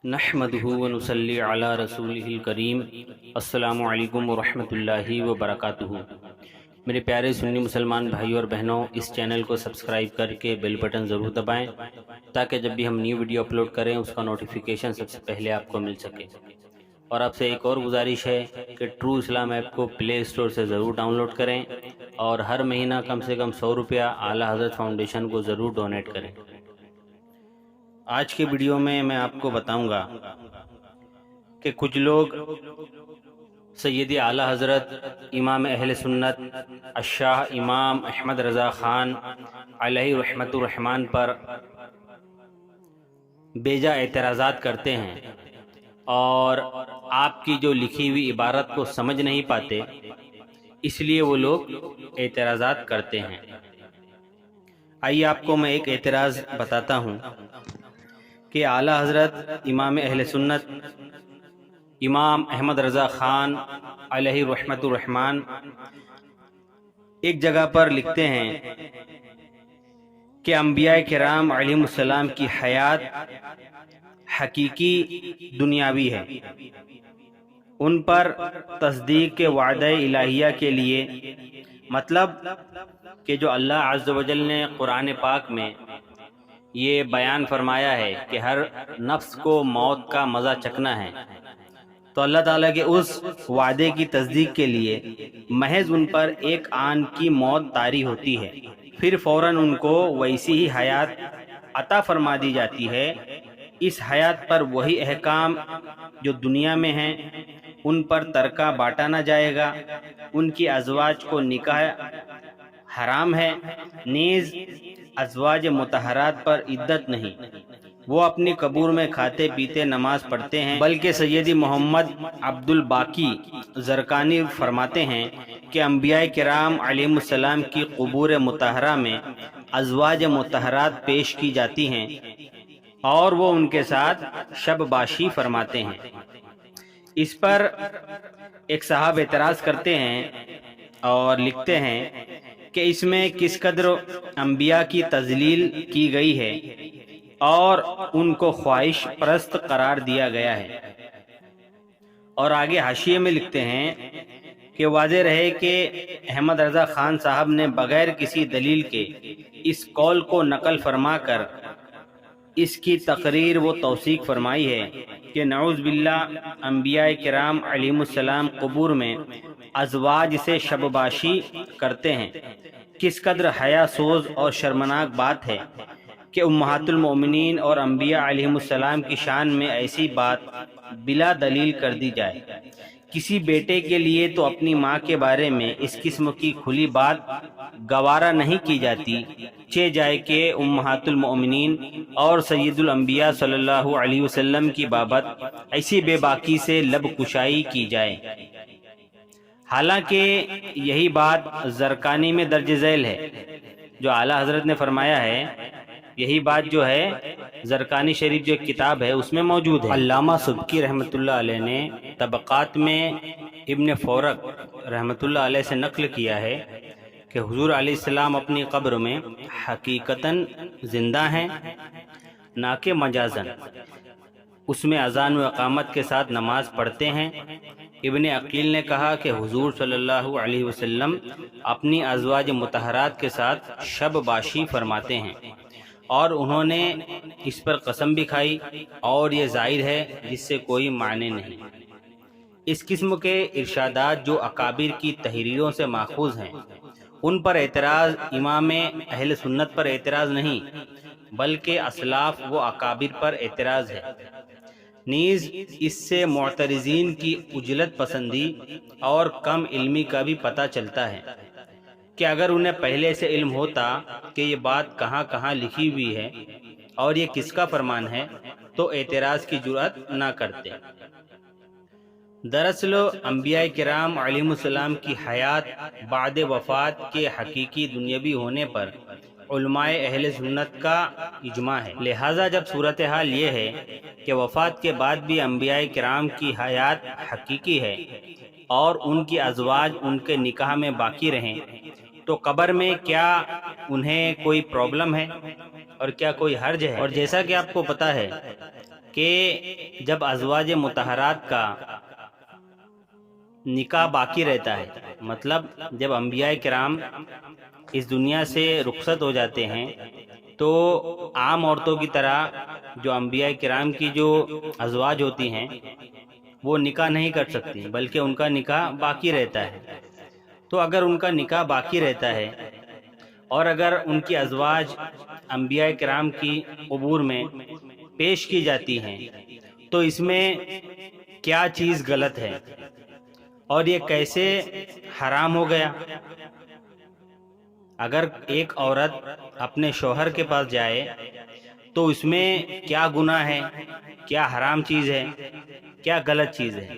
نحمدہ ونصلی علی رسولہ الکریم۔ السلام علیکم ورحمۃ اللہ وبرکاتہ۔ میرے پیارے سنی مسلمان بھائیوں اور بہنوں، اس چینل کو سبسکرائب کر کے بیل بٹن ضرور دبائیں تاکہ جب بھی ہم نیو ویڈیو اپلوڈ کریں اس کا نوٹیفیکیشن سب سے پہلے آپ کو مل سکے۔ اور آپ سے ایک اور گزارش ہے کہ ٹرو اسلام ایپ کو پلے اسٹور سے ضرور ڈاؤن لوڈ کریں اور ہر مہینہ کم سے کم 100 روپیہ اعلیٰ حضرت فاؤنڈیشن کو ضرور ڈونیٹ کریں۔ آج کے ویڈیو میں آپ کو بتاؤں گا کہ کچھ لوگ سید اعلیٰ حضرت امام اہل سنت الشاہ امام احمد رضا خان علیہ رحمت الرحمن پر بیجا اعتراضات کرتے ہیں اور آپ کی جو لکھی ہوئی عبارت کو سمجھ نہیں پاتے، اس لیے وہ لوگ اعتراضات کرتے ہیں۔ آئیے آپ کو میں ایک اعتراض بتاتا ہوں کہ اعلیٰ حضرت امام اہل سنت امام احمد رضا خان علیہ رحمت الرحمن ایک جگہ پر لکھتے ہیں کہ انبیاء کرام علیہم السلام کی حیات حقیقی دنیاوی ہے، ان پر تصدیق کے وعدہ الہیہ کے لیے، مطلب کہ جو اللہ عز و جل نے قرآن پاک میں یہ بیان فرمایا ہے کہ ہر نفس کو موت کا مزہ چکھنا ہے، تو اللہ تعالیٰ کے اس وعدے کی تصدیق کے لیے محض ان پر ایک آن کی موت طاری ہوتی ہے، پھر فوراً ان کو ویسی ہی حیات عطا فرما دی جاتی ہے۔ اس حیات پر وہی احکام جو دنیا میں ہیں ان پر ترکہ بانٹا نہ جائے گا، ان کی ازواج کو نکاح حرام ہے، نیز ازواج مطہرات پر عدت نہیں، وہ اپنی قبور میں کھاتے پیتے نماز پڑھتے ہیں، بلکہ سیدی محمد عبد الباقی زرقانی فرماتے ہیں کہ انبیاء کرام علیہم السلام کی قبور مطہرہ میں ازواج مطہرات پیش کی جاتی ہیں اور وہ ان کے ساتھ شب باشی فرماتے ہیں۔ اس پر ایک صاحب اعتراض کرتے ہیں اور لکھتے ہیں کہ اس میں کس قدر انبیاء کی تذلیل کی گئی ہے اور ان کو خواہش پرست قرار دیا گیا ہے۔ اور آگے حاشیے میں لکھتے ہیں کہ واضح رہے کہ احمد رضا خان صاحب نے بغیر کسی دلیل کے اس قول کو نقل فرما کر اس کی تقریر و توثیق فرمائی ہے کہ نعوذ باللہ انبیاء کرام علیہم السلام قبور میں ازواج سے شب باشی کرتے ہیں۔ کس قدر حیا سوز اور شرمناک بات ہے کہ امہات المؤمنین اور انبیاء علیہم السلام کی شان میں ایسی بات بلا دلیل کر دی جائے۔ کسی بیٹے کے لیے تو اپنی ماں کے بارے میں اس قسم کی کھلی بات گوارا نہیں کی جاتی، چہ جائے کہ امہات المؤمنین اور سید الانبیاء صلی اللہ علیہ وسلم کی بابت ایسی بے باکی سے لب کشائی کی جائے۔ حالانکہ یہی بات زرقانی میں درج ذیل ہے، جو اعلیٰ حضرت نے فرمایا ہے، یہی بات جو ہے زرقانی شریف جو کتاب ہے اس میں موجود ہے۔ علامہ سبکی رحمۃ اللہ علیہ نے طبقات میں ابن فورق رحمۃ اللہ علیہ سے نقل کیا ہے کہ حضور علیہ السلام اپنی قبر میں حقیقتاً زندہ ہیں، نہ کہ مجازاً۔ اس میں اذان و اقامت کے ساتھ نماز پڑھتے ہیں۔ ابن عقیل نے کہا کہ حضور صلی اللہ علیہ وسلم اپنی ازواج مطہرات کے ساتھ شب باشی فرماتے ہیں، اور انہوں نے اس پر قسم بھی کھائی، اور یہ ظاہر ہے جس سے کوئی معنی نہیں۔ اس قسم کے ارشادات جو اکابر کی تحریروں سے ماخوذ ہیں، ان پر اعتراض امام اہل سنت پر اعتراض نہیں بلکہ اسلاف و اکابر پر اعتراض ہے۔ نیز اس سے معترضین کی عجلت پسندی اور کم علمی کا بھی پتہ چلتا ہے کہ اگر انہیں پہلے سے علم ہوتا کہ یہ بات کہاں کہاں لکھی ہوئی ہے اور یہ کس کا فرمان ہے تو اعتراض کی جرأت نہ کرتے۔ دراصل انبیاء کرام علیہم السلام کی حیات بعد وفات کے حقیقی دنیاوی ہونے پر علماء اہل سنت کا اجماع ہے۔ لہٰذا جب صورتحال یہ ہے کہ وفات کے بعد بھی انبیاء کرام کی حیات حقیقی ہے اور ان کی ازواج ان کے نکاح میں باقی رہیں، تو قبر میں کیا انہیں کوئی پرابلم ہے اور کیا کوئی حرج ہے؟ اور جیسا کہ آپ کو پتہ ہے کہ جب ازواج مطہرات کا نکاح باقی رہتا ہے، مطلب جب انبیاء کرام اس دنیا سے رخصت ہو جاتے ہیں تو عام عورتوں کی طرح جو انبیاء کرام کی جو ازواج ہوتی ہیں وہ نکاح نہیں کر سکتی، بلکہ ان کا نکاح باقی رہتا ہے۔ تو اگر ان کا نکاح باقی رہتا ہے اور اگر ان کی ازواج انبیاء کرام کی قبور میں پیش کی جاتی ہیں تو اس میں کیا چیز غلط ہے اور یہ کیسے حرام ہو گیا؟ اگر ایک عورت اپنے شوہر کے پاس جائے تو اس میں کیا گناہ ہے، کیا حرام چیز ہے، کیا غلط چیز ہے؟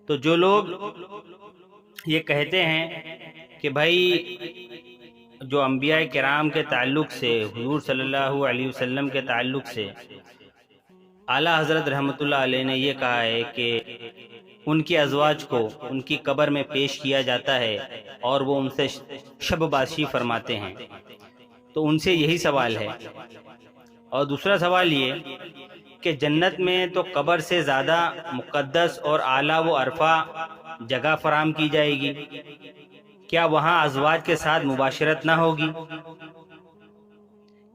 تو جو لوگ یہ کہتے ہیں کہ بھائی جو انبیاء کرام کے تعلق سے، حضور صلی اللہ علیہ وسلم کے تعلق سے اعلیٰ حضرت رحمۃ اللہ علیہ نے یہ کہا ہے کہ ان کی ازواج کو ان کی قبر میں پیش کیا جاتا ہے اور وہ ان سے شب باشی فرماتے ہیں، تو ان سے یہی سوال ہے۔ اور دوسرا سوال یہ کہ جنت میں تو قبر سے زیادہ مقدس اور اعلیٰ و عرفہ جگہ فراہم کی جائے گی، کیا وہاں ازواج کے ساتھ مباشرت نہ ہوگی؟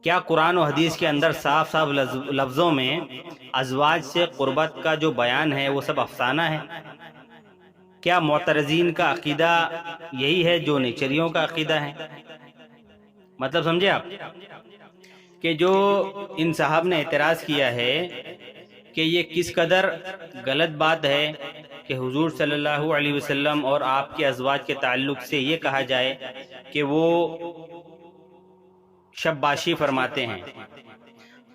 کیا قرآن و حدیث کے اندر صاف صاف لفظوں میں ازواج سے قربت کا جو بیان ہے وہ سب افسانہ ہے؟ کیا معترضین کا عقیدہ یہی ہے جو نیچریوں کا عقیدہ ہے؟ مطلب سمجھے آپ کہ جو ان صاحب نے اعتراض کیا ہے کہ یہ کس قدر غلط بات ہے کہ حضور صلی اللہ علیہ وسلم اور آپ کے ازواج کے تعلق سے یہ کہا جائے کہ وہ شب باشی فرماتے ہیں۔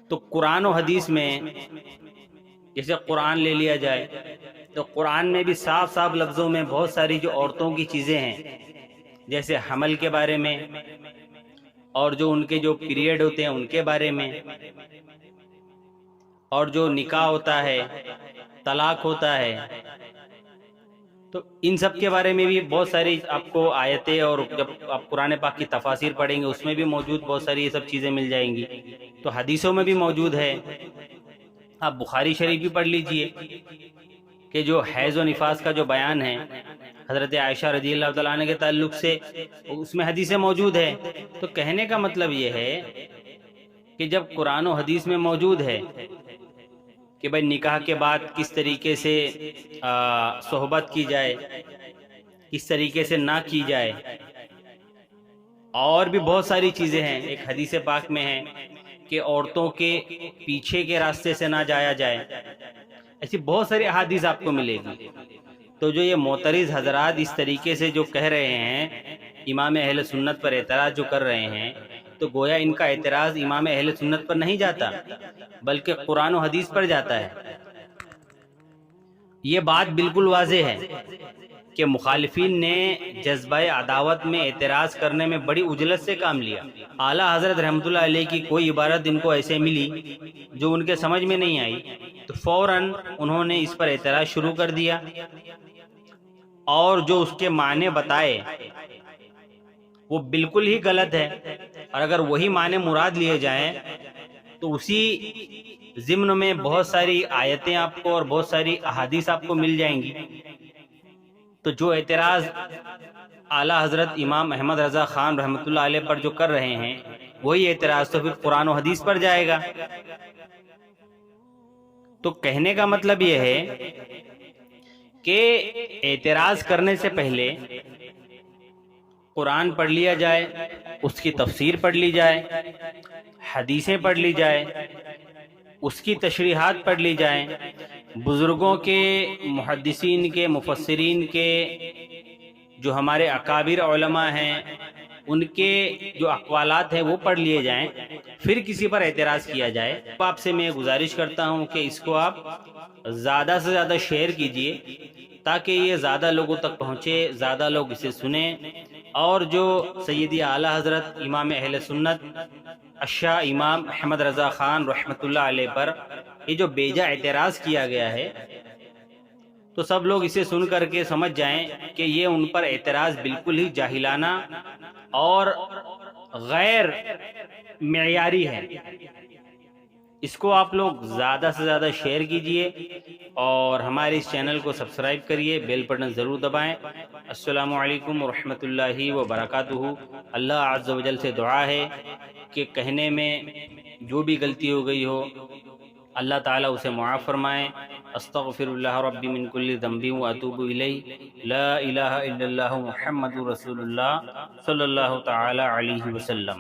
تو قرآن و حدیث میں جیسے قرآن لے لیا جائے تو قرآن میں بھی صاف صاف لفظوں میں بہت ساری جو عورتوں کی چیزیں ہیں، جیسے حمل کے بارے میں اور جو ان کے جو پیریڈ ہوتے ہیں ان کے بارے میں، اور جو نکاح ہوتا ہے، طلاق ہوتا ہے، تو ان سب کے بارے میں بھی بہت ساری آپ کو آیتیں، اور جب آپ قرآن پاک کی تفاسیر پڑھیں گے اس میں بھی موجود بہت ساری یہ سب چیزیں مل جائیں گی، تو حدیثوں میں بھی موجود ہے۔ آپ بخاری شریف بھی پڑھ لیجئے کہ جو حیض و نفاس کا جو بیان ہے حضرت عائشہ رضی اللہ تعالیٰ عنہ کے تعلق سے، اس میں حدیثیں موجود ہے۔ تو کہنے کا مطلب یہ ہے کہ جب قرآن و حدیث میں موجود ہے کہ بھائی نکاح کے بعد کس طریقے سے صحبت کی جائے، کس طریقے سے نہ کی جائے، اور بھی بہت ساری چیزیں ہیں۔ ایک حدیث پاک میں ہے کہ عورتوں کے پیچھے کے راستے سے نہ جایا جائے، ایسی بہت ساری احادیث آپ کو ملے گی۔ تو جو یہ معترض حضرات اس طریقے سے جو کہہ رہے ہیں، امام اہل سنت پر اعتراض جو کر رہے ہیں، تو گویا ان کا اعتراض امام اہل سنت پر نہیں جاتا بلکہ قرآن و حدیث پر جاتا ہے۔ یہ بات بالکل واضح ہے کہ مخالفین نے جذبہ عداوت میں اعتراض کرنے میں بڑی عجلت سے کام لیا۔ اعلیٰ حضرت رحمۃ اللہ علیہ کی کوئی عبارت ان کو ایسے ملی جو ان کے سمجھ میں نہیں آئی تو فوراً انہوں نے اس پر اعتراض شروع کر دیا، اور جو اس کے معنی بتائے وہ بالکل ہی غلط ہے، اور اگر وہی معنی مراد لیے جائیں تو اسی ضمن میں بہت ساری آیتیں آپ کو اور بہت ساری احادیث آپ کو مل جائیں گی۔ تو جو اعتراض اعلیٰ حضرت امام احمد رضا خان رحمۃ اللہ علیہ پر جو کر رہے ہیں وہی اعتراض تو پھر قرآن و حدیث پر جائے گا۔ تو کہنے کا مطلب یہ ہے کہ اعتراض کرنے سے پہلے قرآن پڑھ لیا جائے، اس کی تفسیر پڑھ لی جائے، حدیثیں پڑھ لی جائے، اس کی تشریحات پڑھ لی جائیں، بزرگوں کے، محدثین کے، مفسرین کے، جو ہمارے اکابر علماء ہیں ان کے جو اقوالات ہیں وہ پڑھ لیے جائیں، پھر کسی پر اعتراض کیا جائے۔ آپ سے میں گزارش کرتا ہوں کہ اس کو آپ زیادہ سے زیادہ شیئر کیجئے تاکہ یہ زیادہ لوگوں تک پہنچے، زیادہ لوگ اسے سنیں، اور جو سیدی اعلیٰ حضرت امام اہل سنت الشاہ امام احمد رضا خان رحمۃ اللہ علیہ پر یہ جو بیجا اعتراض کیا گیا ہے تو سب لوگ اسے سن کر کے سمجھ جائیں کہ یہ ان پر اعتراض بالکل ہی جاہلانہ اور غیر معیاری ہے۔ اس کو آپ لوگ زیادہ سے زیادہ شیئر کیجئے اور ہمارے اس چینل کو سبسکرائب کریے، بیل بٹن ضرور دبائیں۔ السلام علیکم ورحمۃ اللہ وبرکاتہ۔ اللہ عز و جل سے دعا ہے کہ کہنے میں جو بھی غلطی ہو گئی ہو اللہ تعالیٰ اسے معاف فرمائے۔ استغفر اللہ ربی من کل ذنب واتوب الیہ، لا الہ الا اللہ محمد رسول اللہ صلی اللہ تعالی علیہ وسلم۔